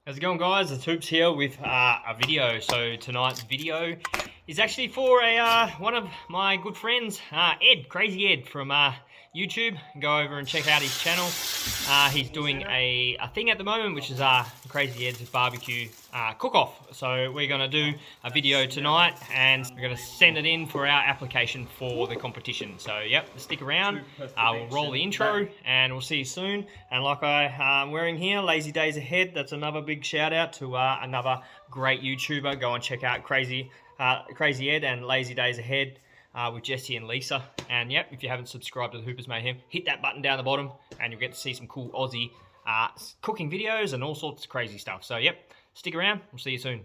How's it going, guys? It's Hoops here with a video. So tonight's video is actually for one of my good friends, Ed, Crazy Ed from YouTube. Go over and check out his channel. He's doing a thing at the moment, which is Crazy Ed's barbecue cook-off. So we're going to do a video tonight, and we're going to send it in for our application for the competition. So yep, stick around. We'll roll the intro, and we'll see you soon. And like I'm wearing here, Lazy Days Ahead. That's another big shout out to another great YouTuber. Go and check out Crazy Ed and Lazy Days Ahead. With Jesse and Lisa. And yep, if you haven't subscribed to the Hooper's Mayhem, hit that button down the bottom and you'll get to see some cool Aussie cooking videos and all sorts of crazy stuff. So yep, stick around, we'll see you soon.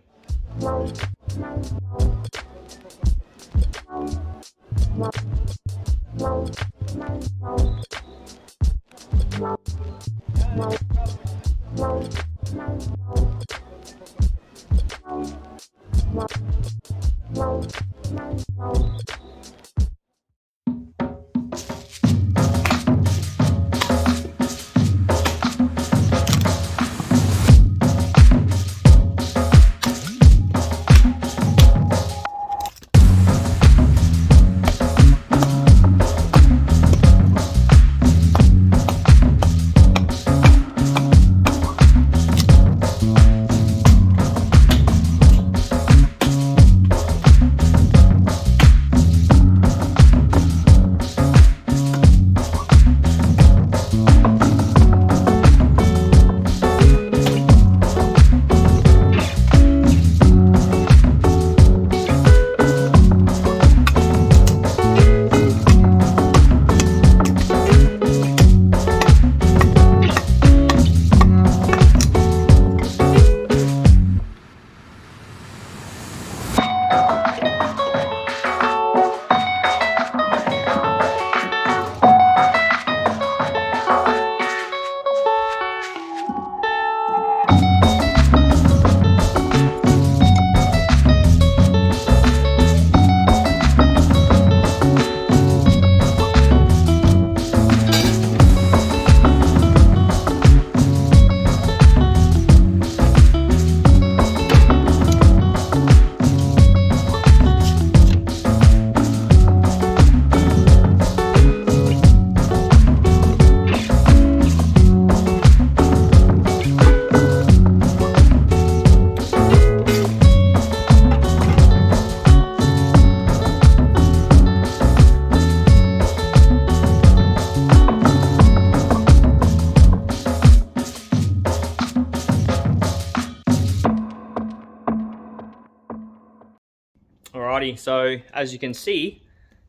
Alrighty, so as you can see,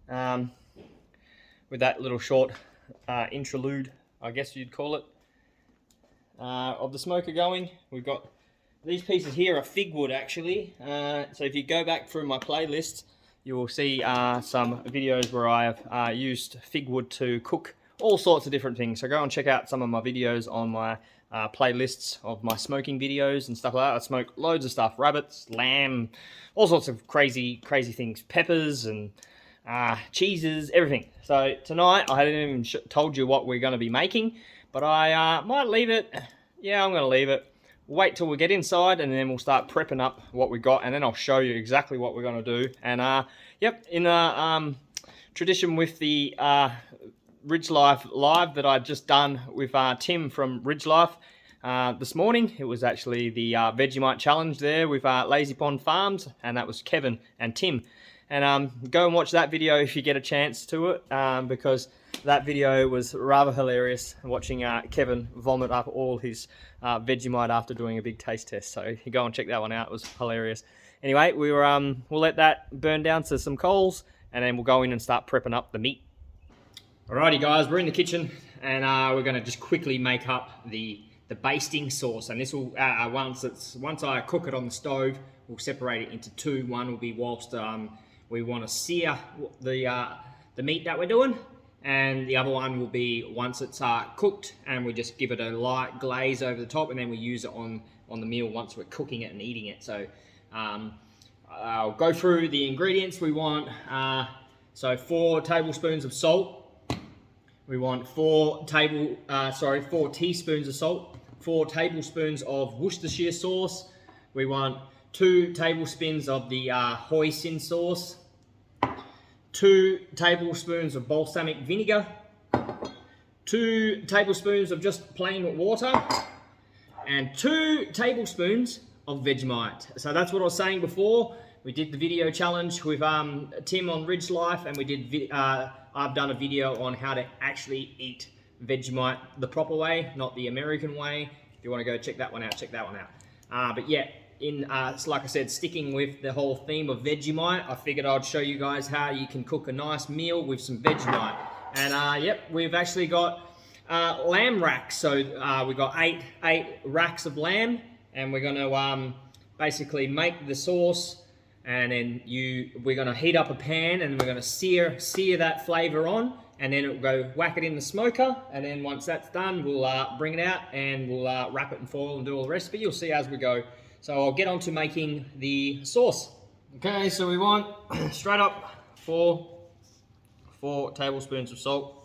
with that little short interlude, I guess you'd call it, of the smoker going, we've got these pieces here are fig wood actually. So if you go back through my playlist, you will see some videos where I have used fig wood to cook all sorts of different things. So go and check out some of my videos on my playlists of my smoking videos and stuff like that. I smoke loads of stuff, rabbits, lamb, all sorts of crazy things, peppers and cheeses, everything. So tonight, I hadn't even told you what we're going to be making, but I might leave it. Yeah, I'm going to leave it. Wait till we get inside and then we'll start prepping up what we got, and then I'll show you exactly what we're going to do. And yep, in a tradition with the Ridge Life Live that I'd just done with Tim from Ridge Life this morning. It was actually the Vegemite challenge there with Lazy Pond Farms, and that was Kevin and Tim. And go and watch that video if you get a chance to it, because that video was rather hilarious, watching Kevin vomit up all his Vegemite after doing a big taste test. So you go and check that one out, it was hilarious. Anyway, we'll let that burn down to some coals, and then we'll go in and start prepping up the meat. Alrighty guys, we're in the kitchen, and we're going to just quickly make up the basting sauce. And this will once I cook it on the stove, we'll separate it into two. One will be whilst we want to sear the meat that we're doing, and the other one will be once it's cooked, and we just give it a light glaze over the top, and then we use it on the meal once we're cooking it and eating it. So I'll go through the ingredients we want. So 4 tablespoons of salt. We want 4 teaspoons of salt. 4 tablespoons of Worcestershire sauce. We want 2 tablespoons of the hoisin sauce, 2 tablespoons of balsamic vinegar, 2 tablespoons of just plain water, and 2 tablespoons of Vegemite. So that's what I was saying before. We did the video challenge with Tim on Ridge Life, and we did. I've done a video on how to actually eat Vegemite the proper way, not the American way. If you want to go check that one out, check that one out. But yeah, like I said, sticking with the whole theme of Vegemite, I figured I'd show you guys how you can cook a nice meal with some Vegemite. And yep, we've actually got lamb racks. So we've got eight racks of lamb, and we're going to basically make the sauce. And then we're going to heat up a pan, and we're going to sear that flavor on, and then it'll go whack it in the smoker. And then once that's done, we'll bring it out, and we'll wrap it in foil and do all the rest. But you'll see as we go. So I'll get on to making the sauce. Okay, so we want straight up 4 tablespoons of salt.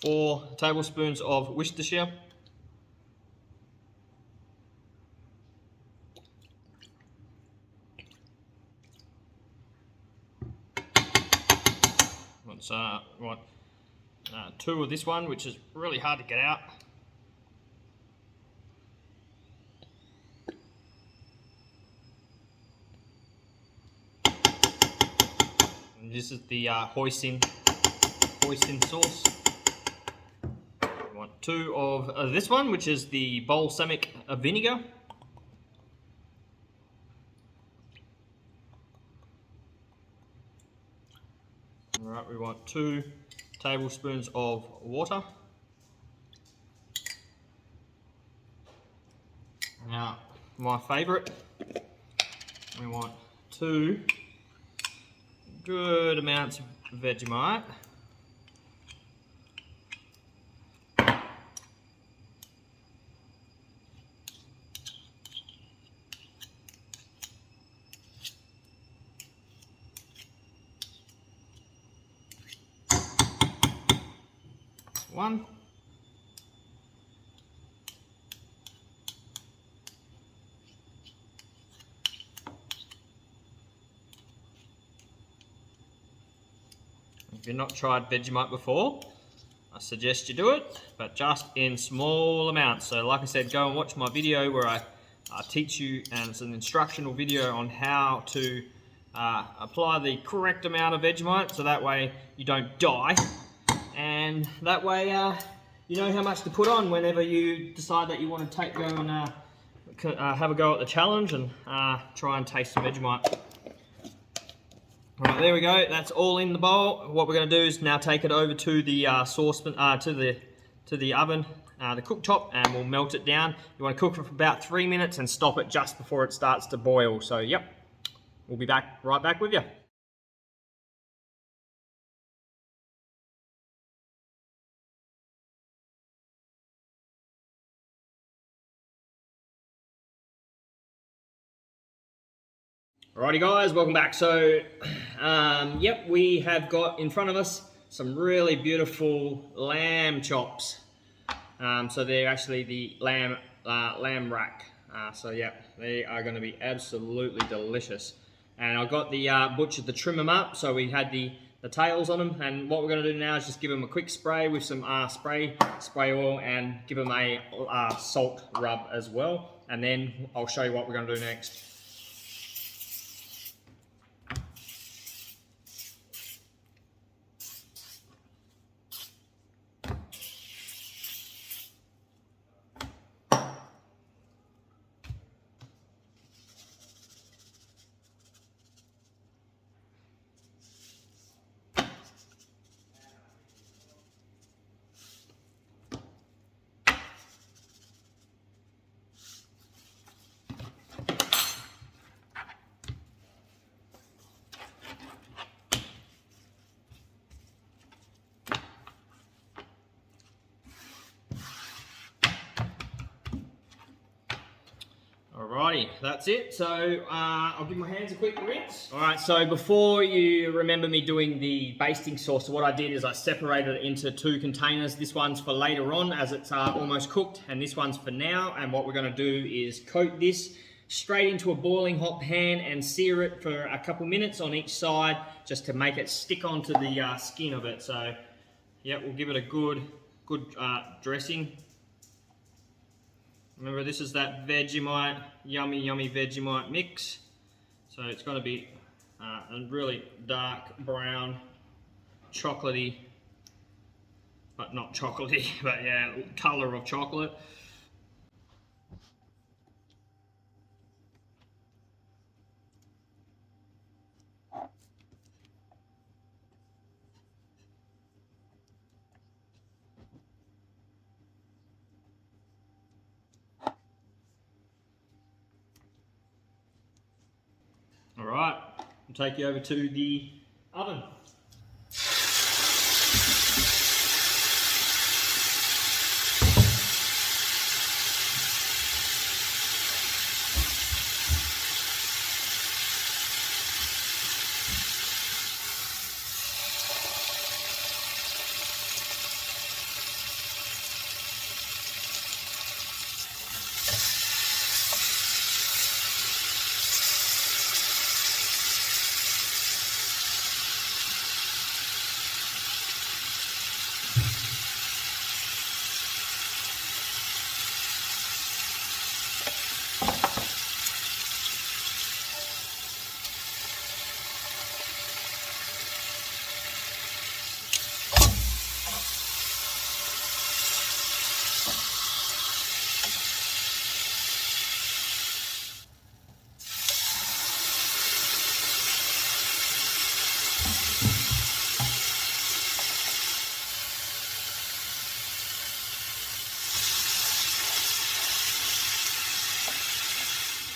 4 tablespoons of Worcestershire. We want 2 of this one, which is really hard to get out. And this is the hoisin sauce. We want 2 of this one, which is the balsamic vinegar. Alright, we want 2 tablespoons of water. Now, my favourite, we want 2 good amounts of Vegemite. One. If you've not tried Vegemite before, I suggest you do it, but just in small amounts. So like I said, go and watch my video where I teach you, and it's an instructional video on how to apply the correct amount of Vegemite, so that way you don't die. And that way you know how much to put on whenever you decide that you want to go and have a go at the challenge and try and taste some Vegemite. Right, there we go. That's all in the bowl. What we're going to do is now take it over to the saucepan, to the oven, the cooktop, and we'll melt it down. You want to cook it for about 3 minutes and stop it just before it starts to boil. So yep, we'll be right back with you. Alrighty guys, welcome back. So, yep, we have got in front of us some really beautiful lamb chops. So they're actually the lamb rack. So yeah, they are going to be absolutely delicious. And I got the butcher to trim them up. So we had the tails on them, and what we're going to do now is just give them a quick spray with some spray oil, and give them a salt rub as well. And then I'll show you what we're going to do next. Alrighty, that's it. So I'll give my hands a quick rinse. Alright, so before you remember me doing the basting sauce, what I did is I separated it into 2 containers. This one's for later on as it's almost cooked, and this one's for now. And what we're going to do is coat this straight into a boiling hot pan and sear it for a couple minutes on each side just to make it stick onto the skin of it. So yeah, we'll give it a good dressing. Remember, this is that Vegemite, yummy Vegemite mix. So it's going to be a really dark brown, chocolatey, but not chocolatey, but yeah, colour of chocolate. Alright, I'll take you over to the oven.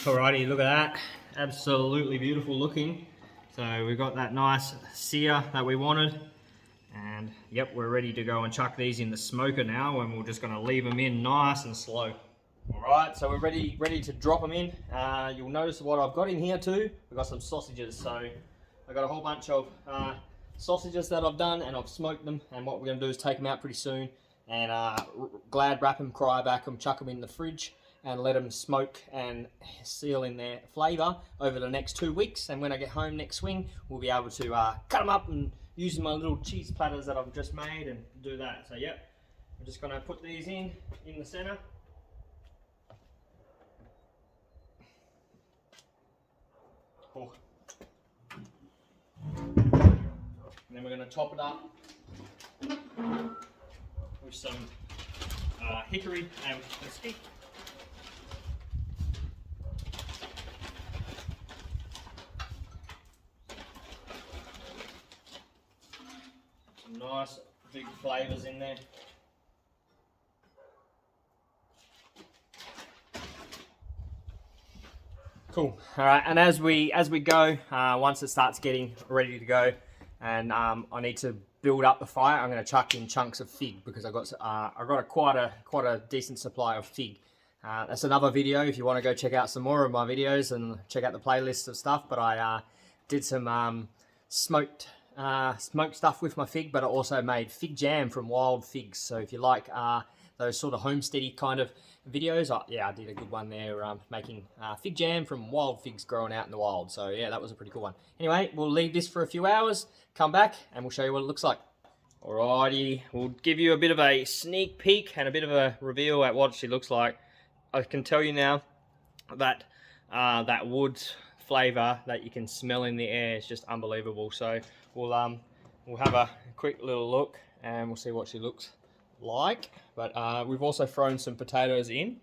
Alrighty, look at that. Absolutely beautiful looking. So we've got that nice sear that we wanted. And yep, we're ready to go and chuck these in the smoker now, and we're just gonna leave them in nice and slow. Alright, so we're ready to drop them in. You'll notice what I've got in here too. We've got some sausages. So I've got a whole bunch of sausages that I've done, and I've smoked them. And what we're gonna do is take them out pretty soon and glad wrap them, cryovac them, chuck them in the fridge, and let them smoke and seal in their flavour over the next 2 weeks. And when I get home next swing, we'll be able to cut them up and use my little cheese platters that I've just made and do that. So yep, I'm just gonna put these in the centre. Oh. And then we're gonna top it up with some hickory and mesquite. Some nice big flavours in there. Cool. All right, and as we go, once it starts getting ready to go, and I need to build up the fire, I'm going to chuck in chunks of fig because I got quite a decent supply of fig. That's another video if you want to go check out some more of my videos and check out the playlist of stuff. But I did some smoked stuff with my fig, but I also made fig jam from wild figs. So if you like those sort of homesteady kind of videos, yeah, I did a good one there making fig jam from wild figs growing out in the wild. So yeah, that was a pretty cool one. Anyway, we'll leave this for a few hours, come back, and we'll show you what it looks like. Alrighty, we'll give you a bit of a sneak peek and a bit of a reveal at what she looks like. I can tell you now that that wood flavour that you can smell in the air is just unbelievable. So we'll have a quick little look and we'll see what she looks like. But we've also thrown some potatoes in,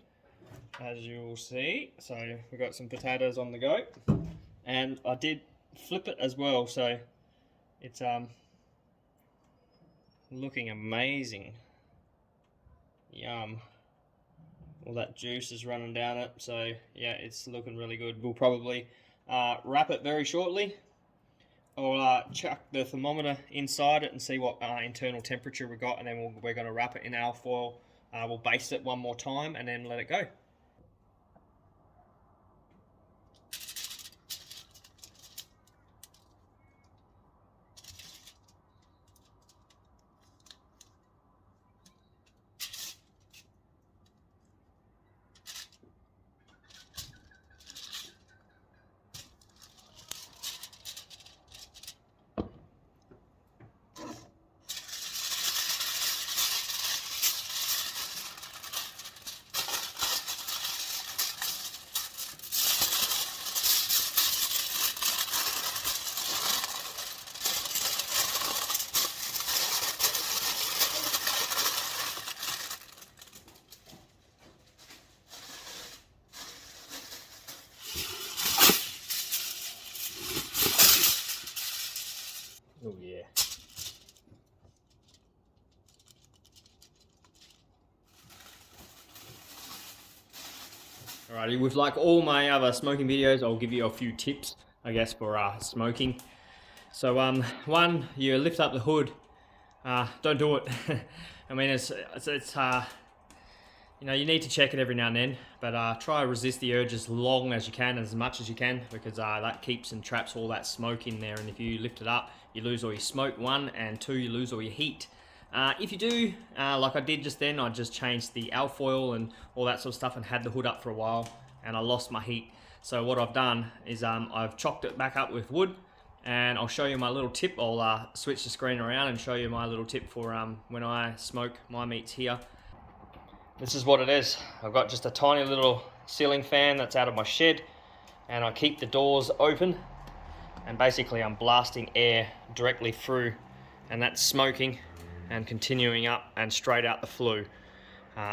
as you'll see. So we've got some potatoes on the go, and I did flip it as well. So it's looking amazing. Yum. All that juice is running down it. So yeah, it's looking really good. We'll probably wrap it very shortly. I'll chuck the thermometer inside it and see what internal temperature we got, and then we're going to wrap it in alfoil. We'll baste it one more time and then let it go. Alrighty, with like all my other smoking videos, I'll give you a few tips, I guess, for smoking. So one, you lift up the hood. Don't do it. I mean, it's you know, you need to check it every now and then, but try to resist the urge as long as you can, as much as you can, because that keeps and traps all that smoke in there. And if you lift it up, you lose all your smoke, one, and two, you lose all your heat. If you do, like I did just then, I just changed the alfoil and all that sort of stuff and had the hood up for a while, and I lost my heat. So what I've done is I've chopped it back up with wood, and I'll show you my little tip. I'll switch the screen around and show you my little tip for when I smoke my meats here. This is what it is. I've got just a tiny little ceiling fan that's out of my shed, and I keep the doors open, and basically I'm blasting air directly through, and that's smoking and continuing up and straight out the flue.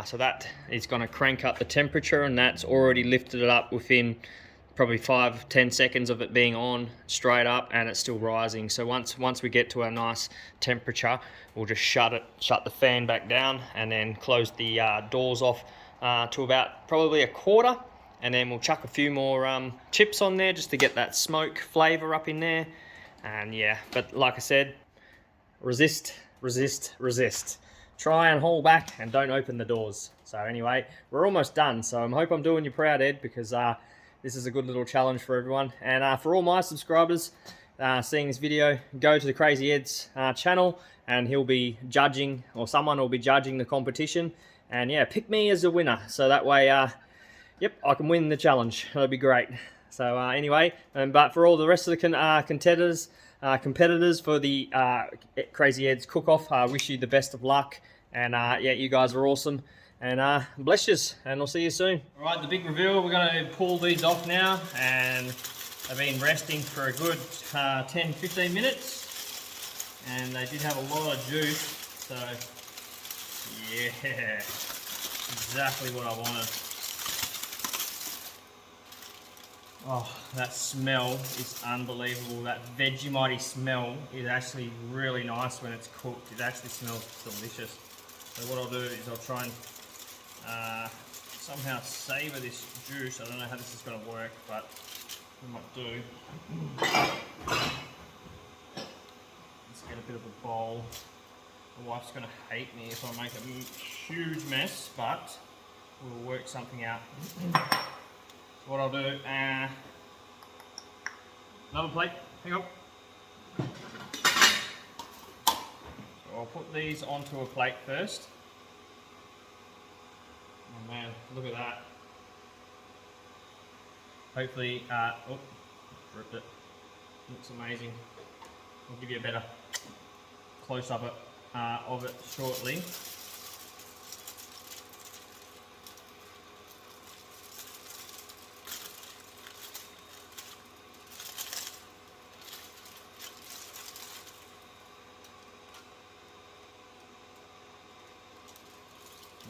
So that is going to crank up the temperature, and that's already lifted it up within probably 5-10 seconds of it being on straight up, and it's still rising. So once we get to a nice temperature, we'll just shut the fan back down, and then close the doors off to about probably a quarter, and then we'll chuck a few more chips on there just to get that smoke flavor up in there. And yeah, but like I said, resist. Try and hold back and don't open the doors. So anyway, we're almost done. So I hope I'm doing you proud, Ed, because this is a good little challenge for everyone. And for all my subscribers seeing this video, go to the Crazy Ed's channel, and he'll be judging, or someone will be judging the competition. And yeah, pick me as a winner, so that way, yep, I can win the challenge. That'd be great. So anyway, but for all the rest of the competitors for the Crazy Ed's cook-off, I wish you the best of luck. And yeah, you guys are awesome. And bless yous, and I'll see you soon. All right, the big reveal, we're going to pull these off now, and they've been resting for a good 10-15 minutes, and they did have a lot of juice, so yeah, exactly what I wanted. Oh, that smell is unbelievable. That Vegemite smell is actually really nice when it's cooked. It actually smells delicious. So what I'll do is I'll try and somehow savor this juice. I don't know how this is going to work, but we might do. Let's get a bit of a bowl. My wife's going to hate me if I make a huge mess, but we'll work something out. What I'll do, another plate, hang on. So I'll put these onto a plate first. Oh man, look at that. Hopefully, oh, dripped it. Looks amazing. I'll give you a better close-up of it shortly.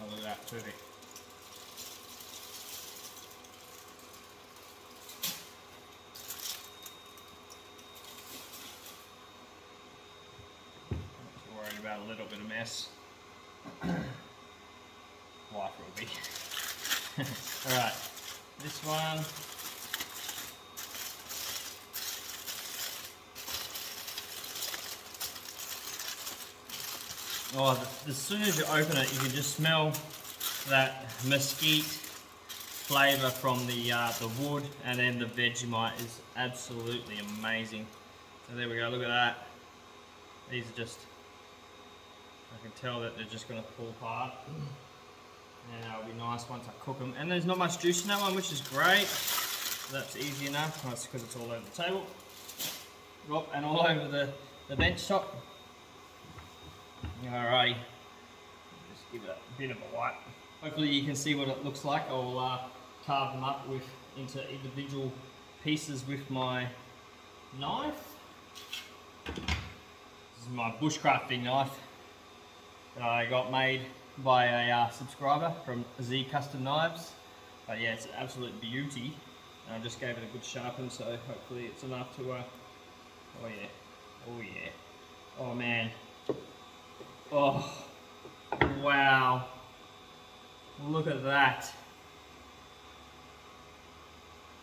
Oh, look at that, perfect. Not worried about a little bit of mess. Wife will be. Alright, this one. Oh, as soon as you open it, you can just smell that mesquite flavour from the wood, and then the Vegemite is absolutely amazing. So there we go, look at that. These are just, I can tell that they're just going to pull apart. And that'll be nice once I cook them. And there's not much juice in that one, which is great. So that's easy enough. That's because it's all over the table. Oh, and all over the bench top. Alrighty, just give it a bit of a wipe. Hopefully you can see what it looks like. I'll carve them up into individual pieces with my knife. This is my bushcrafting knife that I got made by a subscriber from Z Custom Knives. But yeah, it's an absolute beauty. And I just gave it a good sharpen, so hopefully it's enough to, oh yeah, oh yeah, oh man. Oh, wow. Look at that.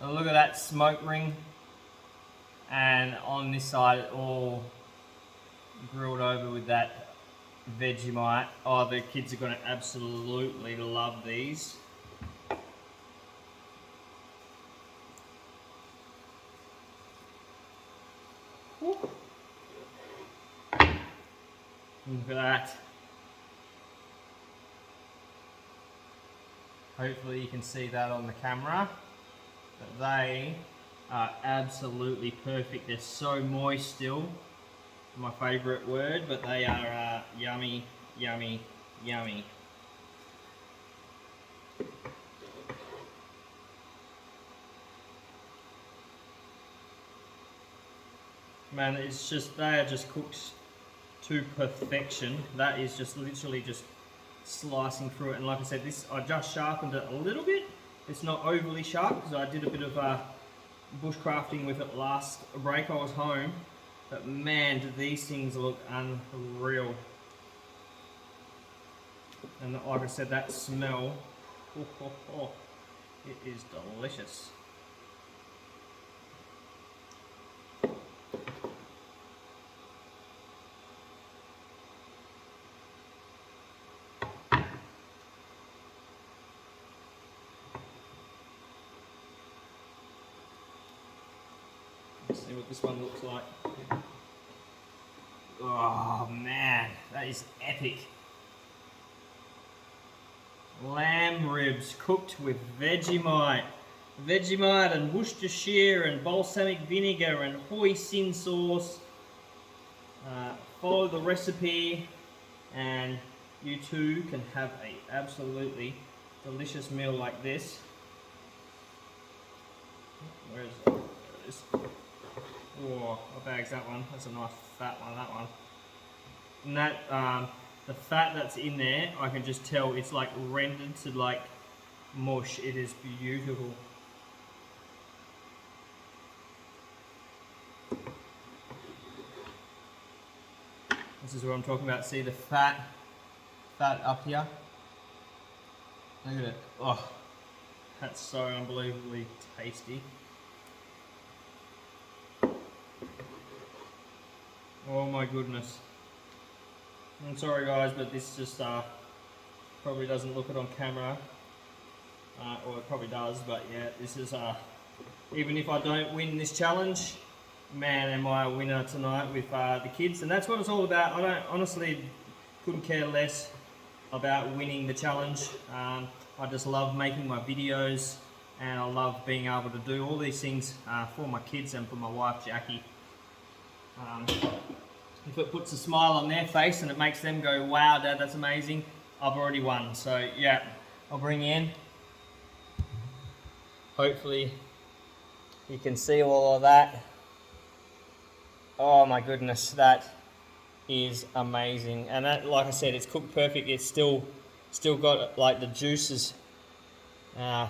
And look at that smoke ring. And on this side, all grilled over with that Vegemite. Oh, the kids are going to absolutely love these. Look at that. Hopefully you can see that on the camera. But they are absolutely perfect. They're so moist still. My favourite word, but they are yummy, yummy, yummy. Man, it's just, they are just cooked to perfection. That is just literally just slicing through it. And like I said, this, I just sharpened it a little bit. It's not overly sharp because I did a bit of bushcrafting with it last break I was home. But man, do these things look unreal. And like I said, that smell, it is delicious. Let's see what this one looks like. Oh man, that is epic. Lamb ribs cooked with Vegemite. Vegemite and Worcestershire and balsamic vinegar and hoisin sauce. Follow the recipe and you too can have a absolutely delicious meal like this. Where is it? There it is. Oh, what bag's that one? That's a nice fat one, that one. And that, the fat that's in there, I can just tell it's like rendered to like mush. It is beautiful. This is what I'm talking about. See the fat up here? Look at it. Oh, that's so unbelievably tasty. Oh my goodness. I'm sorry guys, but this just probably doesn't look it on camera. Or it probably does, but yeah, this is, even if I don't win this challenge, man am I a winner tonight with the kids. And that's what it's all about. I don't, honestly couldn't care less about winning the challenge. I just love making my videos and I love being able to do all these things for my kids and for my wife Jackie. If it puts a smile on their face and it makes them go, wow Dad, that's amazing, I've already won. So yeah, I'll bring you in. Hopefully you can see all of that. Oh my goodness, that is amazing. And that, like I said, it's cooked perfect. It's still got like the juices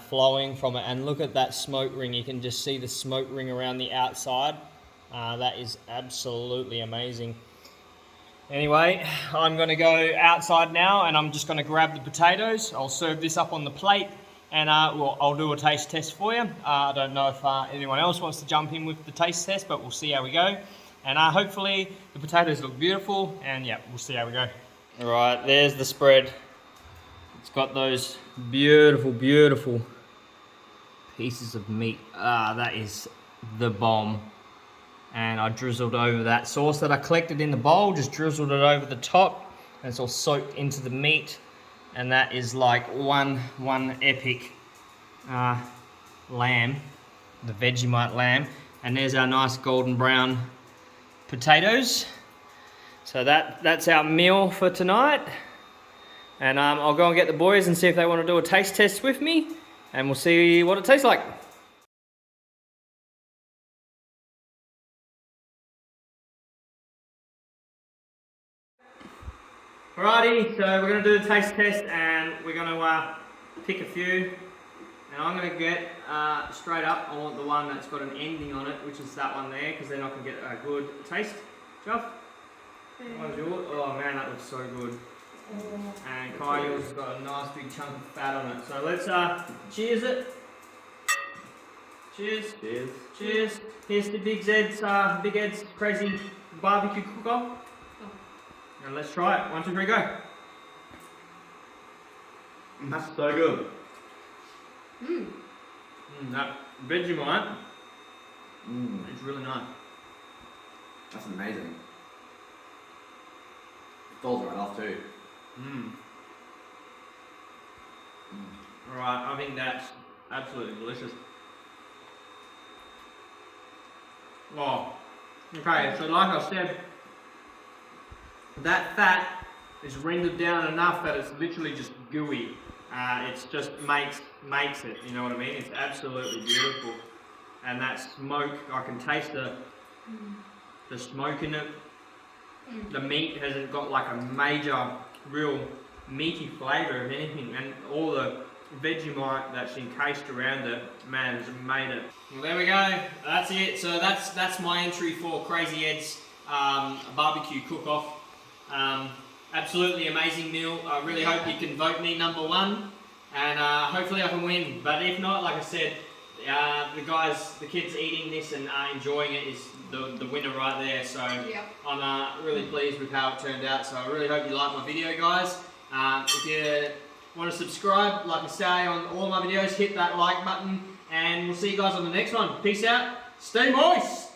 flowing from it. And look at that smoke ring. You can just see the smoke ring around the outside. That is absolutely amazing. Anyway, I'm going to go outside now and I'm just going to grab the potatoes. I'll serve this up on the plate and well, I'll do a taste test for you. I don't know if anyone else wants to jump in with the taste test, but we'll see how we go. And hopefully the potatoes look beautiful and yeah, we'll see how we go. All right, there's the spread. It's got those beautiful, beautiful pieces of meat. That is the bomb. And I drizzled over that sauce that I collected in the bowl, just drizzled it over the top, and it's all soaked into the meat. And that is like one epic lamb, the Vegemite lamb. And there's our nice golden brown potatoes. So that's our meal for tonight. And I'll go and get the boys and see if they want to do a taste test with me, and we'll see what it tastes like. Alrighty, so we're going to do the taste test and we're going to pick a few. And I'm going to get, straight up, I want the one that's got an ending on it, which is that one there, because then I can get a good taste. Chuff? One's yours? Oh man, that looks so good. And Kyle's got a nice big chunk of fat on it. So let's cheers it. Cheers. Cheers. Cheers. Here's the Big Ed's crazy barbecue cook-off. Oh. And let's try it. 1, 2, 3, go. That's so good. That Vegemite is really nice. That's amazing. It falls right off too. Alright, I think that's absolutely delicious. Oh, okay, so like I said, that fat is rendered down enough that it's literally just gooey. It's just makes it, you know what I mean? It's absolutely beautiful. And that smoke, I can taste the smoke in it. The meat hasn't got like a major, real meaty flavour of anything, and all the Vegemite that's encased around it, man, has made it. Well, there we go. That's it. So that's my entry for Crazy Ed's barbecue cook-off. Absolutely amazing meal. I really hope you can vote me #1, and hopefully I can win. But if not, like I said, the kids eating this and enjoying it is the winner right there. So I'm really pleased with how it turned out. So I really hope you like my video, guys. If you want to subscribe, like I say on all my videos, hit that like button, and we'll see you guys on the next one. Peace out. Stay moist.